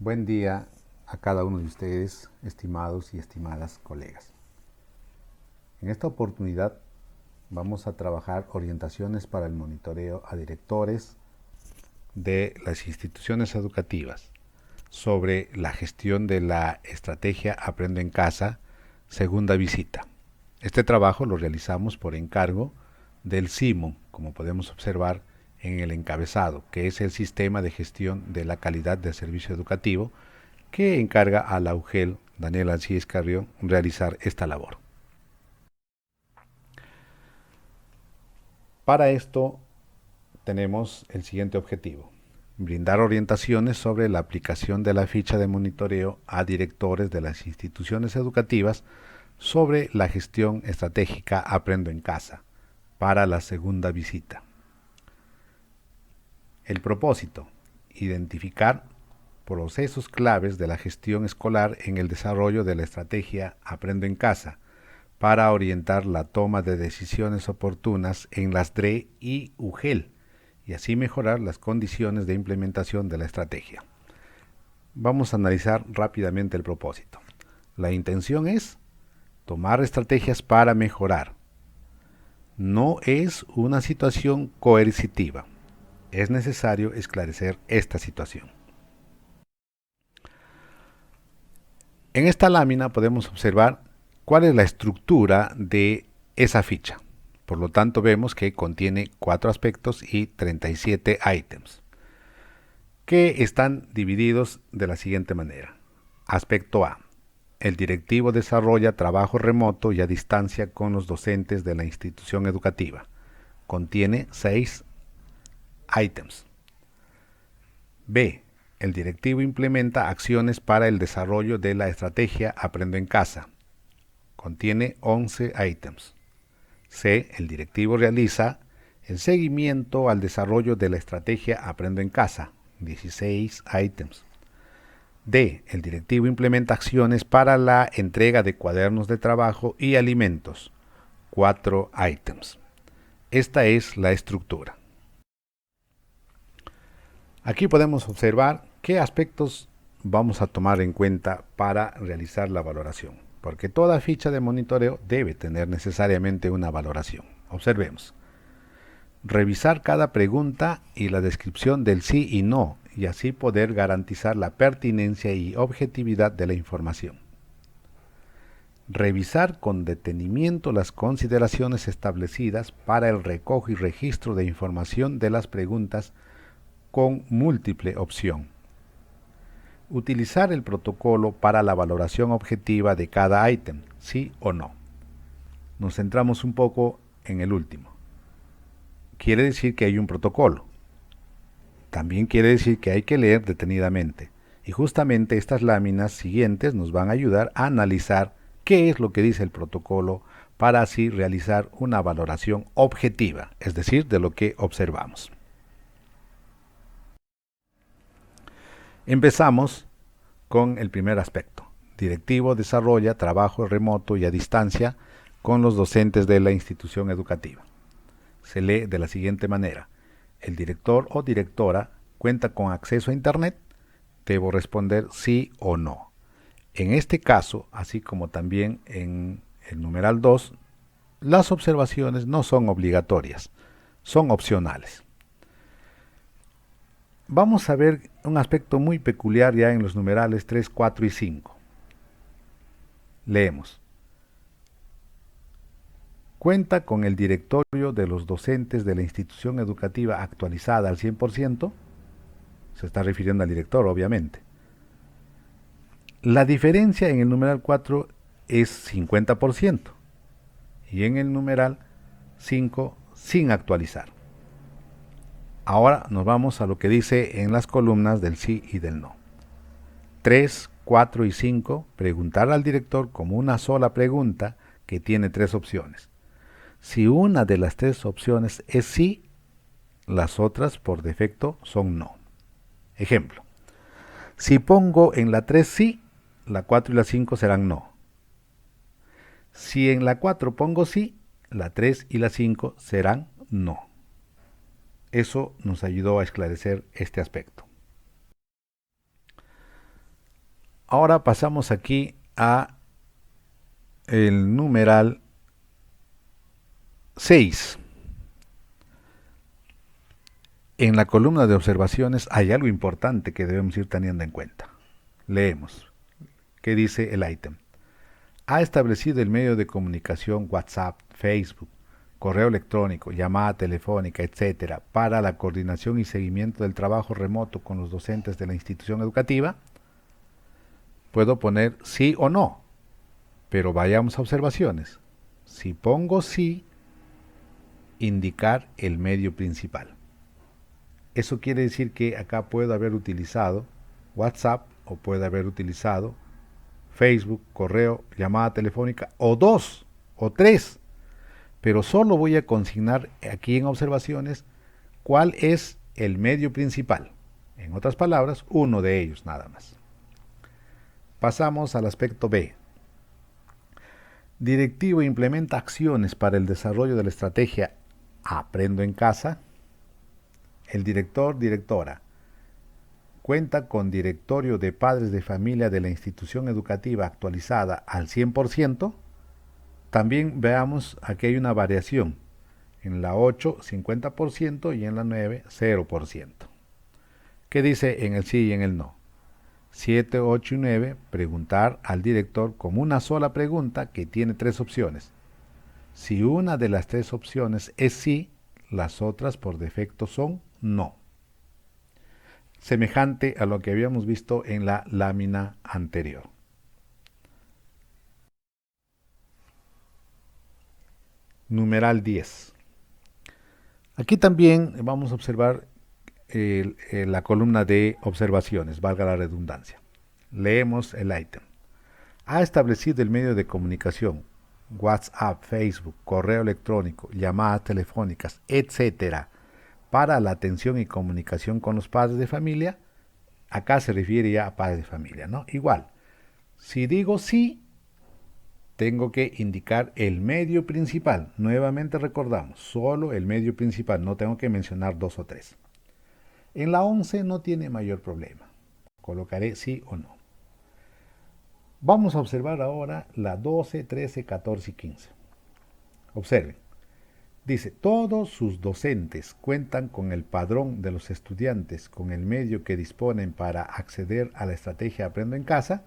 Buen día a cada uno de ustedes, estimados y estimadas colegas. En esta oportunidad vamos a trabajar orientaciones para el monitoreo a directores de las instituciones educativas sobre la gestión de la estrategia Aprendo en Casa, segunda visita. Este trabajo lo realizamos por encargo del SIMO, como podemos observar en el encabezado, que es el Sistema de Gestión de la Calidad del Servicio Educativo, que encarga a la UGEL, Daniela Alcides Carrión, realizar esta labor. Para esto tenemos el siguiente objetivo: brindar orientaciones sobre la aplicación de la ficha de monitoreo a directores de las instituciones educativas sobre la gestión estratégica Aprendo en Casa para la segunda visita. El propósito: identificar procesos claves de la gestión escolar en el desarrollo de la estrategia Aprendo en Casa para orientar la toma de decisiones oportunas en las DRE y UGEL y así mejorar las condiciones de implementación de la estrategia. Vamos a analizar rápidamente el propósito. La intención es tomar estrategias para mejorar. No es una situación coercitiva. Es necesario esclarecer esta situación. En esta lámina podemos observar cuál es la estructura de esa ficha. Por lo tanto, vemos que contiene 4 aspectos y 37 ítems, que están divididos de la siguiente manera. Aspecto A: el directivo desarrolla trabajo remoto y a distancia con los docentes de la institución educativa. Contiene 6 ítems. B: el directivo implementa acciones para el desarrollo de la estrategia Aprendo en Casa. Contiene 11 ítems. C: el directivo realiza el seguimiento al desarrollo de la estrategia Aprendo en Casa. 16 ítems. D: el directivo implementa acciones para la entrega de cuadernos de trabajo y alimentos. 4 ítems. Esta es la estructura. Aquí podemos observar qué aspectos vamos a tomar en cuenta para realizar la valoración, porque toda ficha de monitoreo debe tener necesariamente una valoración. Observemos. Revisar cada pregunta y la descripción del sí y no, y así poder garantizar la pertinencia y objetividad de la información. Revisar con detenimiento las consideraciones establecidas para el recojo y registro de información de las preguntas con múltiple opción. Utilizar el protocolo para la valoración objetiva de cada ítem, sí o no. Nos centramos un poco en el último. Quiere decir que hay un protocolo. También quiere decir que hay que leer detenidamente. Y justamente estas láminas siguientes nos van a ayudar a analizar qué es lo que dice el protocolo para así realizar una valoración objetiva, es decir, de lo que observamos. Empezamos con el primer aspecto. Directivo desarrolla trabajo remoto y a distancia con los docentes de la institución educativa. Se lee de la siguiente manera: el director o directora cuenta con acceso a Internet. Debo responder sí o no. En este caso, así como también en el numeral 2, las observaciones no son obligatorias, son opcionales. Vamos a ver un aspecto muy peculiar ya en los numerales 3, 4 y 5. Leemos. Cuenta con el directorio de los docentes de la institución educativa actualizada al 100%. Se está refiriendo al director, obviamente. La diferencia en el numeral 4 es 50% y en el numeral 5 sin actualizar. Ahora nos vamos a lo que dice en las columnas del sí y del no. 3, 4 y 5, preguntar al director como una sola pregunta que tiene 3 opciones. Si una de las 3 opciones es sí, las otras por defecto son no. Ejemplo: si pongo en la 3 sí, la 4 y la 5 serán no. Si en la 4 pongo sí, la 3 y la 5 serán no. Eso nos ayudó a esclarecer este aspecto. Ahora pasamos aquí a el numeral 6. En la columna de observaciones hay algo importante que debemos ir teniendo en cuenta. Leemos. ¿Qué dice el ítem? Ha establecido el medio de comunicación WhatsApp, Facebook, correo electrónico, llamada telefónica, etcétera, para la coordinación y seguimiento del trabajo remoto con los docentes de la institución educativa. Puedo poner sí o no, pero vayamos a observaciones. Si pongo sí, indicar el medio principal. Eso quiere decir que acá puedo haber utilizado WhatsApp o puedo haber utilizado Facebook, correo, llamada telefónica o dos o tres, pero solo voy a consignar aquí en observaciones cuál es el medio principal. En otras palabras, uno de ellos nada más. Pasamos al aspecto B. Directivo implementa acciones para el desarrollo de la estrategia Aprendo en casa. El director, directora, cuenta con directorio de padres de familia de la institución educativa actualizada al 100%. También veamos, aquí hay una variación. En la 8, 50% y en la 9, 0%. ¿Qué dice en el sí y en el no? 7, 8 y 9, preguntar al director con una sola pregunta que tiene tres opciones. Si una de las tres opciones es sí, las otras por defecto son no. Semejante a lo que habíamos visto en la lámina anterior. Numeral 10. Aquí también vamos a observar la columna de observaciones, valga la redundancia. Leemos el ítem. Ha establecido el medio de comunicación, WhatsApp, Facebook, correo electrónico, llamadas telefónicas, etcétera, para la atención y comunicación con los padres de familia. Acá se refiere ya a padres de familia, ¿no? Igual, si digo sí, tengo que indicar el medio principal. Nuevamente recordamos, solo el medio principal, no tengo que mencionar dos o tres. En la 11 no tiene mayor problema. Colocaré sí o no. Vamos a observar ahora la 12, 13, 14 y 15. Observen. Dice, todos sus docentes cuentan con el padrón de los estudiantes con el medio que disponen para acceder a la estrategia Aprendo en Casa.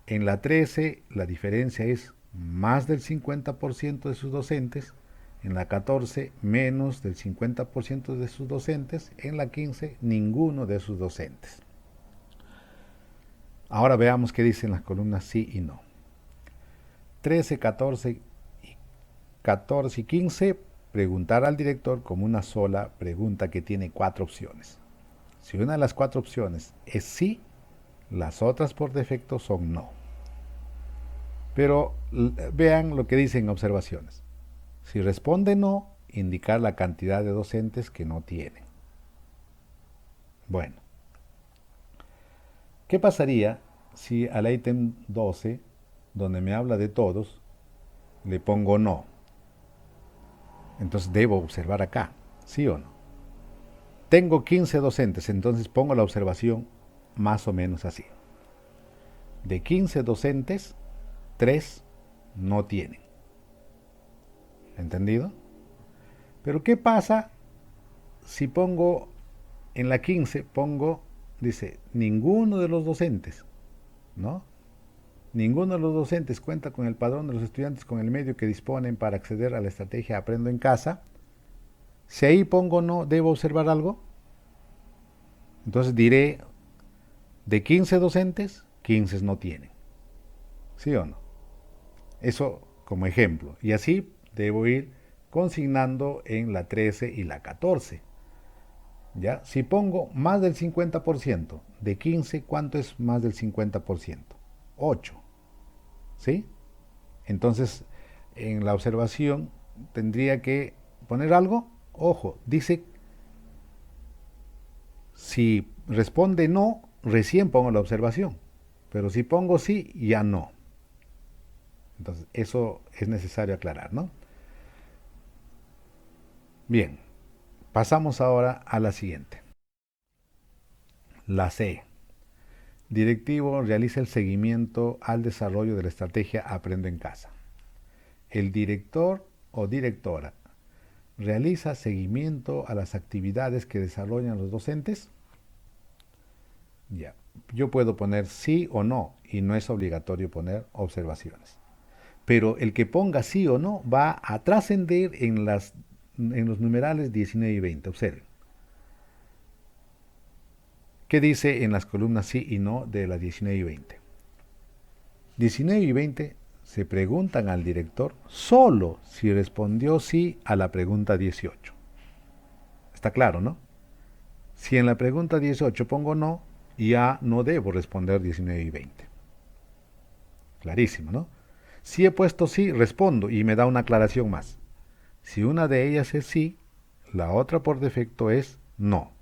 En la 13 la diferencia es más del 50% de sus docentes. En la 14 menos del 50% de sus docentes. En la 15 ninguno de sus docentes. Ahora veamos qué dicen las columnas sí y no. 13, 14 y 15, preguntar al director como una sola pregunta que tiene cuatro opciones. Si una de las cuatro opciones es sí, las otras por defecto son no. Pero vean lo que dicen observaciones. Si responde no, indicar la cantidad de docentes que no tienen. Bueno, ¿qué pasaría si al ítem 12, donde me habla de todos, le pongo no? Entonces debo observar acá, ¿sí o no? Tengo 15 docentes, entonces pongo la observación más o menos así. De 15 docentes, 3 no tienen. ¿Entendido? Pero ¿qué pasa si pongo en la 15, dice, ninguno de los docentes, ¿no? Ninguno de los docentes cuenta con el padrón de los estudiantes con el medio que disponen para acceder a la estrategia Aprendo en Casa. Si ahí pongo no, ¿debo observar algo? Entonces diré, de 15 docentes, 15 no tienen. ¿Sí o no? Eso como ejemplo. Y así debo ir consignando en la 13 y la 14. ¿Ya? Si pongo más del 50%, de 15, ¿cuánto es más del 50%? 8. ¿Sí? Entonces, en la observación tendría que poner algo. Ojo, dice, si responde no, recién pongo la observación. Pero si pongo sí, ya no. Entonces, eso es necesario aclarar, ¿no? Bien, pasamos ahora a la siguiente. La C. Directivo realiza el seguimiento al desarrollo de la estrategia Aprendo en Casa. El director o directora realiza seguimiento a las actividades que desarrollan los docentes. Ya, yo puedo poner sí o no y no es obligatorio poner observaciones. Pero el que ponga sí o no va a trascender en los numerales 19 y 20. Observen. ¿Qué dice en las columnas sí y no de las 19 y 20? 19 y 20 se preguntan al director solo si respondió sí a la pregunta 18. Está claro, ¿no? Si en la pregunta 18 pongo no, ya no debo responder 19 y 20. Clarísimo, ¿no? Si he puesto sí, respondo y me da una aclaración más. Si una de ellas es sí, la otra por defecto es no.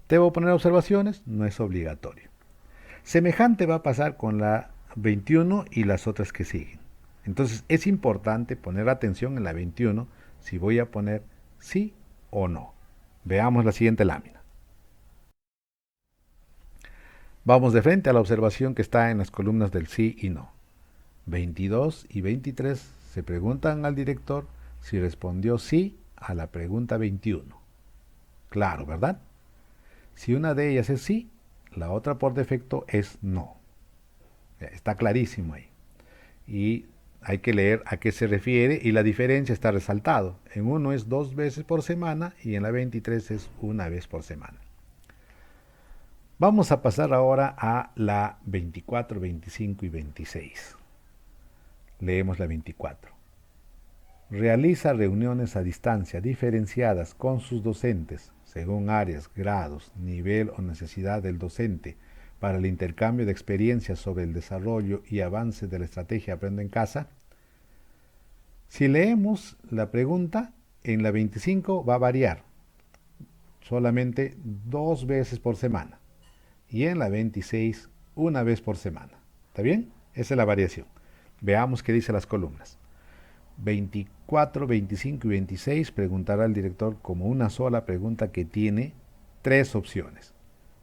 ¿Debo poner observaciones? No es obligatorio. Semejante va a pasar con la 21 y las otras que siguen. Entonces es importante poner atención en la 21 si voy a poner sí o no. Veamos la siguiente lámina. Vamos de frente a la observación que está en las columnas del sí y no. 22 y 23 se preguntan al director si respondió sí a la pregunta 21. Claro, ¿verdad? Si una de ellas es sí, la otra por defecto es no. Está clarísimo ahí. Y hay que leer a qué se refiere y la diferencia está resaltado. En uno es 2 veces por semana y en la 23 es 1 vez por semana. Vamos a pasar ahora a la 24, 25 y 26. Leemos la 24. Realiza reuniones a distancia diferenciadas con sus docentes, según áreas, grados, nivel o necesidad del docente, para el intercambio de experiencias sobre el desarrollo y avance de la estrategia Aprendo en Casa. Si leemos la pregunta, en la 25 va a variar, solamente 2 veces por semana, y en la 26 1 vez por semana. ¿Está bien? Esa es la variación. Veamos qué dice las columnas. 24, 25 y 26 preguntará al director como una sola pregunta que tiene 3 opciones.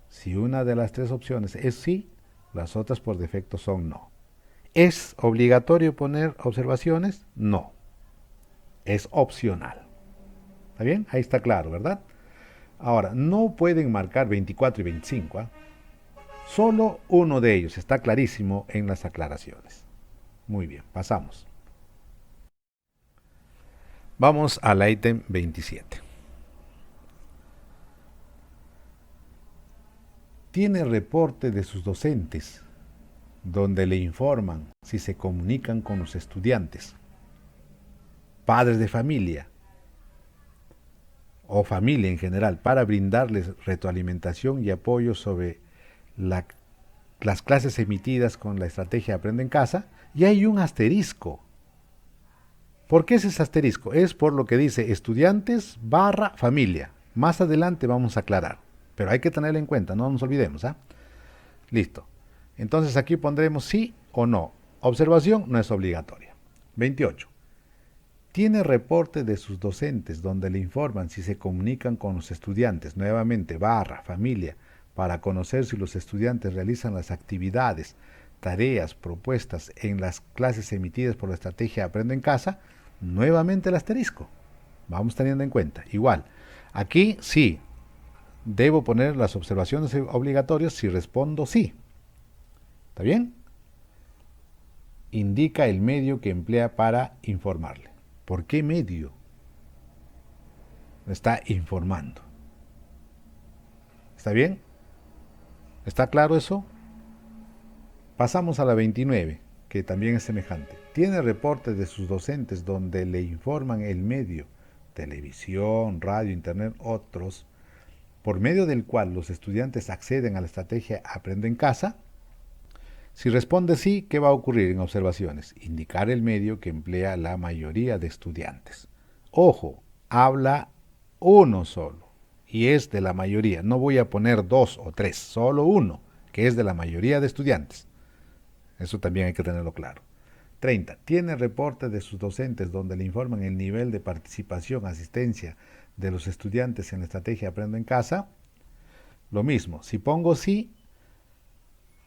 Si una de las 3 opciones es sí, las otras por defecto son no. ¿Es obligatorio poner observaciones? No. Es opcional. ¿Está bien? Ahí está claro, ¿verdad? Ahora, no pueden marcar 24 y 25. Solo uno de ellos está clarísimo en las aclaraciones. Muy bien, pasamos. Vamos al ítem 27. Tiene reporte de sus docentes, donde le informan si se comunican con los estudiantes, padres de familia o familia en general, para brindarles retroalimentación y apoyo sobre las clases emitidas con la estrategia Aprende en Casa, y hay un asterisco. ¿Por qué es ese asterisco? Es por lo que dice estudiantes barra familia. Más adelante vamos a aclarar, pero hay que tenerlo en cuenta, no nos olvidemos. Listo. Entonces aquí pondremos sí o no. Observación no es obligatoria. 28. Tiene reporte de sus docentes donde le informan si se comunican con los estudiantes, nuevamente barra familia, para conocer si los estudiantes realizan las actividades, tareas, propuestas en las clases emitidas por la estrategia Aprende en Casa. Nuevamente el asterisco. Vamos teniendo en cuenta. Igual, aquí sí, debo poner las observaciones obligatorias si respondo sí. ¿Está bien? Indica el medio que emplea para informarle. ¿Por qué medio? Está informando. ¿Está bien? ¿Está claro eso? Pasamos a la 29, que también es semejante. Tiene reportes de sus docentes donde le informan el medio, televisión, radio, internet, otros, por medio del cual los estudiantes acceden a la estrategia Aprende en Casa. Si responde sí, ¿qué va a ocurrir en observaciones? Indicar el medio que emplea la mayoría de estudiantes. Ojo, habla uno solo y es de la mayoría. No voy a poner 2 o 3, solo uno, que es de la mayoría de estudiantes. Eso también hay que tenerlo claro. 30. Tiene reporte de sus docentes donde le informan el nivel de participación, asistencia de los estudiantes en la estrategia Aprendo en Casa. Lo mismo, si pongo sí,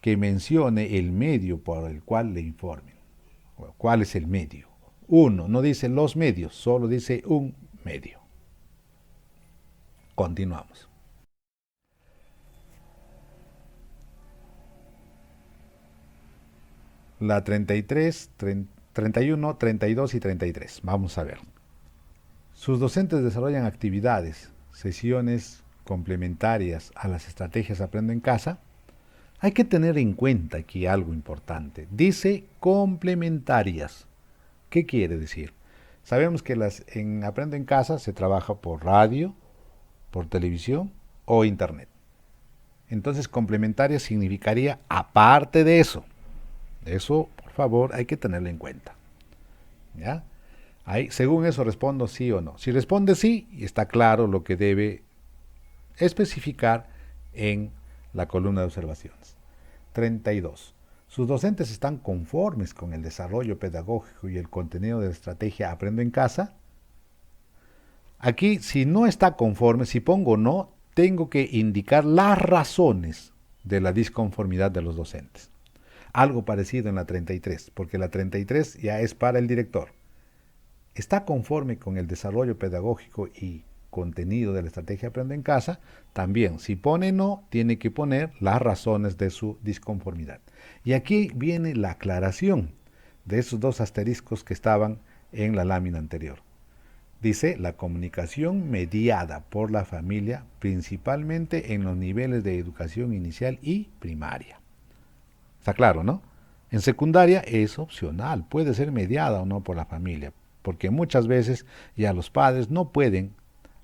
que mencione el medio por el cual le informen. ¿Cuál es el medio? Uno, no dice los medios, solo dice un medio. Continuamos. La 33, 31, 32 y 33. Vamos a ver. Sus docentes desarrollan actividades, sesiones complementarias a las estrategias Aprendo en Casa. Hay que tener en cuenta aquí algo importante. Dice complementarias. ¿Qué quiere decir? Sabemos que en Aprendo en Casa se trabaja por radio, por televisión o internet. Entonces complementarias significaría aparte de eso. Eso, por favor, hay que tenerlo en cuenta. ¿Ya? Ahí, según eso respondo sí o no. Si responde sí, está claro lo que debe especificar en la columna de observaciones. 32. ¿Sus docentes están conformes con el desarrollo pedagógico y el contenido de la estrategia Aprendo en Casa? Aquí, si no está conforme, si pongo no, tengo que indicar las razones de la disconformidad de los docentes. Algo parecido en la 33, porque la 33 ya es para el director. ¿Está conforme con el desarrollo pedagógico y contenido de la estrategia Aprendo en Casa? También, si pone no, tiene que poner las razones de su disconformidad. Y aquí viene la aclaración de esos dos asteriscos que estaban en la lámina anterior. Dice, la comunicación mediada por la familia, principalmente en los niveles de educación inicial y primaria. Está claro, ¿no? En secundaria es opcional, puede ser mediada o no por la familia, porque muchas veces ya los padres no pueden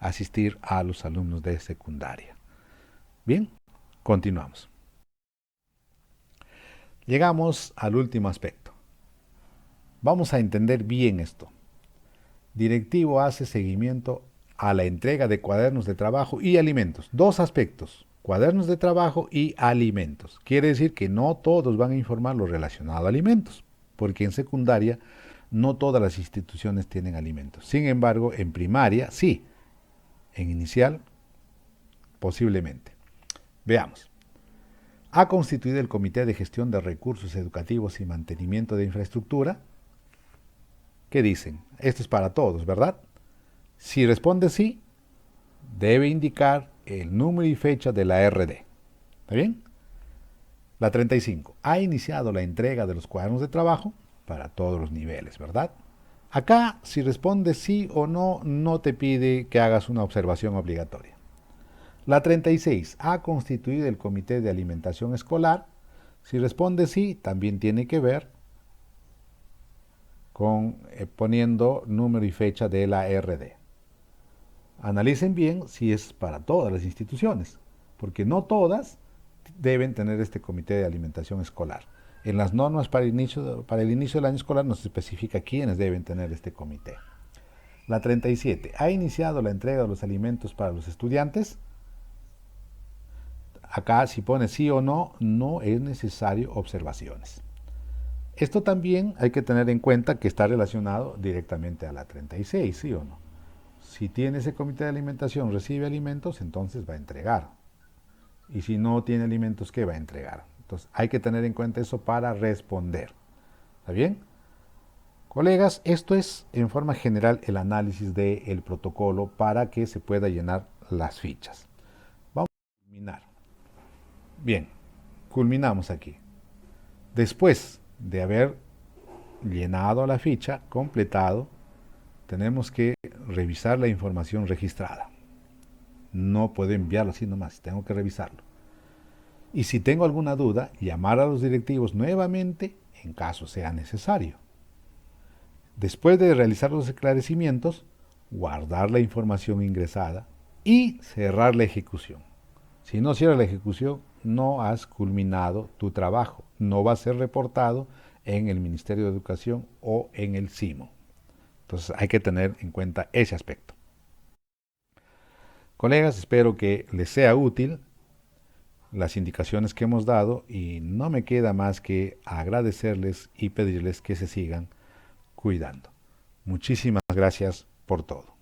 asistir a los alumnos de secundaria. Bien, continuamos. Llegamos al último aspecto. Vamos a entender bien esto. Directivo hace seguimiento a la entrega de cuadernos de trabajo y alimentos. Dos aspectos. Cuadernos de trabajo y alimentos. Quiere decir que no todos van a informar lo relacionado a alimentos, porque en secundaria no todas las instituciones tienen alimentos. Sin embargo, en primaria sí, en inicial posiblemente. Veamos. ¿Ha constituido el Comité de Gestión de Recursos Educativos y Mantenimiento de Infraestructura? ¿Qué dicen? Esto es para todos, ¿verdad? Si responde sí, debe indicar el número y fecha de la RD. ¿Está bien? La 35. Ha iniciado la entrega de los cuadernos de trabajo para todos los niveles, ¿verdad? Acá, si responde sí o no, no te pide que hagas una observación obligatoria. La 36. Ha constituido el Comité de Alimentación Escolar. Si responde sí, también tiene que ver con poniendo número y fecha de la RD. Analicen bien si es para todas las instituciones, porque no todas deben tener este comité de alimentación escolar. En las normas para el inicio del año escolar nos especifica quiénes deben tener este comité. La 37. ¿Ha iniciado la entrega de los alimentos para los estudiantes? Acá si pone sí o no, no es necesario observaciones. Esto también hay que tener en cuenta que está relacionado directamente a la 36, ¿sí o no? Si tiene ese comité de alimentación, recibe alimentos, entonces va a entregar. Y si no tiene alimentos, ¿qué va a entregar? Entonces hay que tener en cuenta eso para responder. ¿Está bien? Colegas, esto es en forma general el análisis del protocolo para que se pueda llenar las fichas. Vamos a culminar. Bien, culminamos aquí. Después de haber llenado la ficha, completado, tenemos que revisar la información registrada. No puedo enviarlo así nomás, tengo que revisarlo. Y si tengo alguna duda, llamar a los directivos nuevamente en caso sea necesario. Después de realizar los esclarecimientos, guardar la información ingresada y cerrar la ejecución. Si no cierras la ejecución, no has culminado tu trabajo. No va a ser reportado en el Ministerio de Educación o en el CIMO. Entonces hay que tener en cuenta ese aspecto. Colegas, espero que les sea útil las indicaciones que hemos dado y no me queda más que agradecerles y pedirles que se sigan cuidando. Muchísimas gracias por todo.